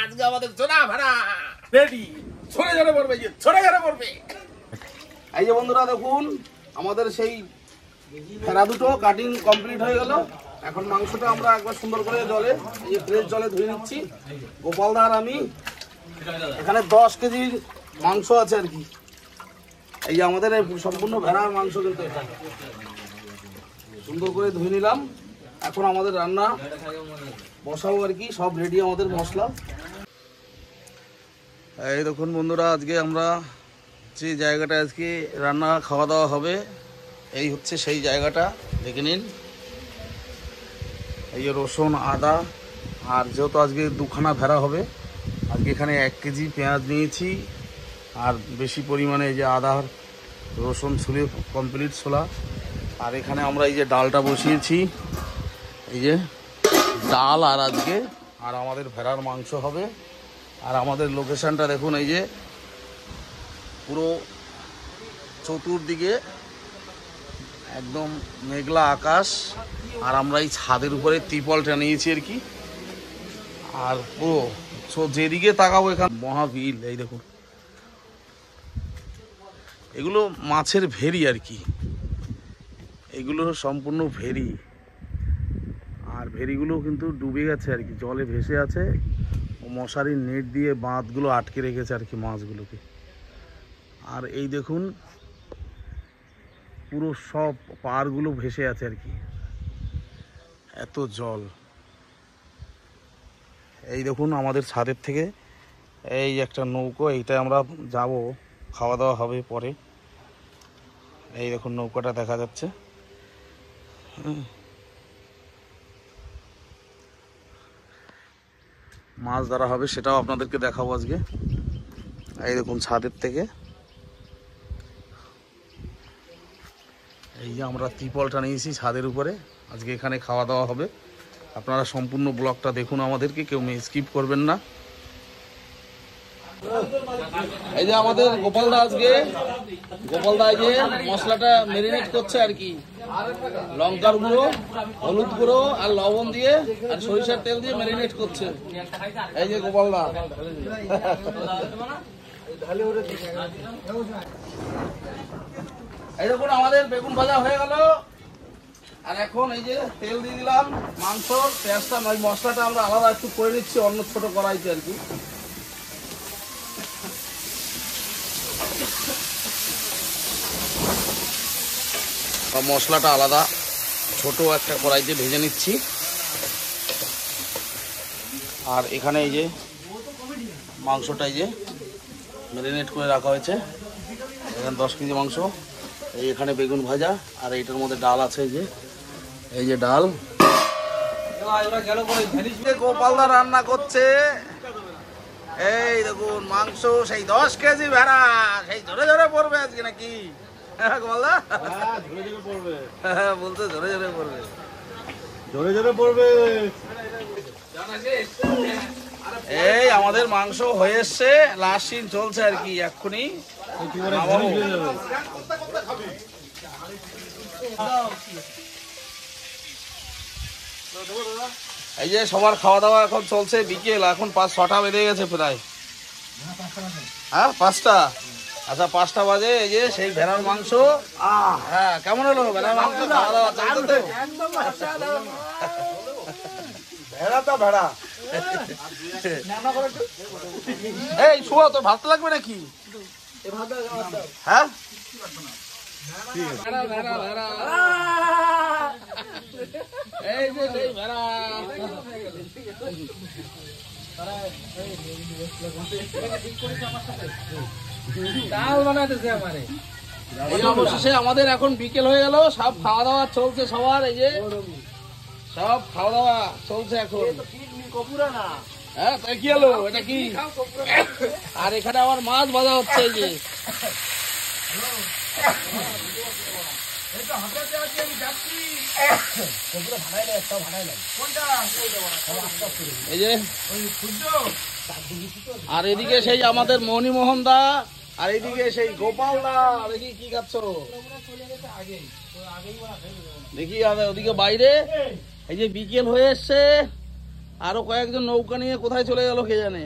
আজকে আমাদের জোড়া ভাড়া রেডি, ছড়ে ঝরে পড়বে, ছড়ে ঝরে পড়বে। এই যে বন্ধুরা দেখুন, আমাদের সেই ভেড়া দুটো কাটিং কমপ্লিট হয়ে গেল। এখন মাংসটা আমরা একবার সুন্দর করে জলে, এই ফ্রেশ জলে ধুয়ে নিচ্ছি। গোপালদা আর আমি, এখানে 10 কেজির মাংস আছে আর কি। এই যে আমাদের সম্পূর্ণ ভেড়ার মাংস, কিন্তু এটা সুন্দর করে ধুয়ে নিলাম। এখন আমাদের রান্না বসাবো আর কি, সব রেডি আমাদের মশলা। এই দেখুন বন্ধুরা, আজকে আমরা যে জায়গাটা আজকে রান্না খাওয়া দাওয়া হবে, এই হচ্ছে সেই জায়গাটা, দেখে নিন। এই যে রসুন, আদা, আর যেহেতু আজকে 2খানা ভেড়া হবে, আজকে এখানে 1 কেজি পেঁয়াজ নিয়েছি, আর বেশি পরিমাণে এই যে আদা রসুন ছুলে কমপ্লিট ছোলা। আর এখানে আমরা এই যে ডালটা বসিয়েছি, এই যে ডাল, আর আজকে আর আমাদের ভেড়ার মাংস হবে। আর আমাদের লোকেশনটা দেখুন, এই যে পুরো চতুর্দিকে একদম মেঘলা আকাশ, আর আমরা এই ছাদের উপরে ত্রিপলটা নিয়েছি আর কি। আর পুরো যেদিকে তাকাবো এখানে মহাবিল। এই দেখুন, এগুলো মাছের ভেরি আর কি, এগুলো সম্পূর্ণ ভেরি। আর ভেরিগুলো কিন্তু ডুবে গেছে আর কি, জলে ভেসে আছে। মশারির নেট দিয়ে বাঁধগুলো আটকে রেখেছে আর কি মাছগুলোকে। আর এই দেখুন, পুরো সব পাড়গুলো ভেসে আছে আর কি, এত জল। এই দেখুন আমাদের ছাদের থেকে এই একটা নৌকো, এইটাই আমরা যাব, খাওয়া দাওয়া হবে পরে। এই দেখুন নৌকাটা দেখা যাচ্ছে। মাছ ধরা হবে, সেটাও আপনাদেরকে দেখাবো আজকে। এই দেখুন ছাদের থেকে এই যে আমরা ত্রিপলটা নিয়েছি ছাদের উপরে, আজকে এখানে খাওয়া দাওয়া হবে। আপনারা সম্পূর্ণ ব্লগটা দেখুন, আমাদেরকে কেউ স্কিপ করবেন না। এই যে আমাদের গোপালদা, আজকে গোপালদা এই যে মশলাটা ম্যারিনেট করছে আর কি, লঙ্কার গুঁড়ো, হলুদ গুঁড়ো আর লবণ দিয়ে আর সরিষার তেল দিয়ে ম্যারিনেট করছে। এই যে গোপালদা, এই দেখুন আমাদের বেগুন ভাজা হয়ে গেল। আর এখন এই যে তেল দিয়ে দিলাম মাংস, পেঁয়াজটা, মশলাটা আমরা আলাদা একটু করে নিচ্ছি অন্য ছোট কড়াইতে আর কি। মশলাটা আলাদা ছোট একটা কড়াইতে ভেজে নিচ্ছি। আর এখানে এই যে মাংসটা এই যে ম্যারিনেট করে রাখা হয়েছে, এখানে 10 কেজি মাংস। এই এখানে বেগুন ভাজা, আর এইটার মধ্যে ডাল আছে, এই যে ডাল। গোপালদা রান্না করছে। এই দেখুন মাংস, সেই 10 কেজি ভেড়া, সেই ঝরে ঝরে পড়বে আজকে নাকি গোপালদা? বলতে ঝরে ঝরে পড়বে, ঝরে ঝরে পড়বে। এই আমাদের মাংস হয়ে এসছে, লাস্ট সিন চলছে আর কি, এক্ষুনি। এই যে সবার খাওয়া দাওয়া এখন চলছে, বিকেল এখন 5-6টা বেজে গেছে প্রায়। হ্যাঁ 5টা, আচ্ছা 5টা বাজে। এই যে সেই ভেড়ার মাংস, হ্যাঁ কেমন হলো ভেড়ার মাংস? খাওয়া দাওয়া চলছে তো? ভেড়া তো ভেড়া। এই শুভ, তো ভাত লাগবে নাকি? হ্যাঁ এই যে সেই ভেড়া, অবশেষে আমাদের এখন বিকেল হয়ে গেল, সব খাওয়া দাওয়া চলছে সবার। এই যে সব খাওয়া দাওয়া চলছে এখন। হ্যাঁ তাই কি হলো, এটা কি? আর এখানে আমার মাছ ভাজা হচ্ছে। এই যে এই যে, আর এদিকে সেই আমাদের মণিমোহন দা, আর এইদিকে সেই গোপাল দা। দেখি কি খাচ্ছ, দেখি ওদিকে বাইরে। এই যে বিকেল হয়ে এসছে, আরো কয়েকজন নৌকা নিয়ে কোথায় চলে গেল কে জানে।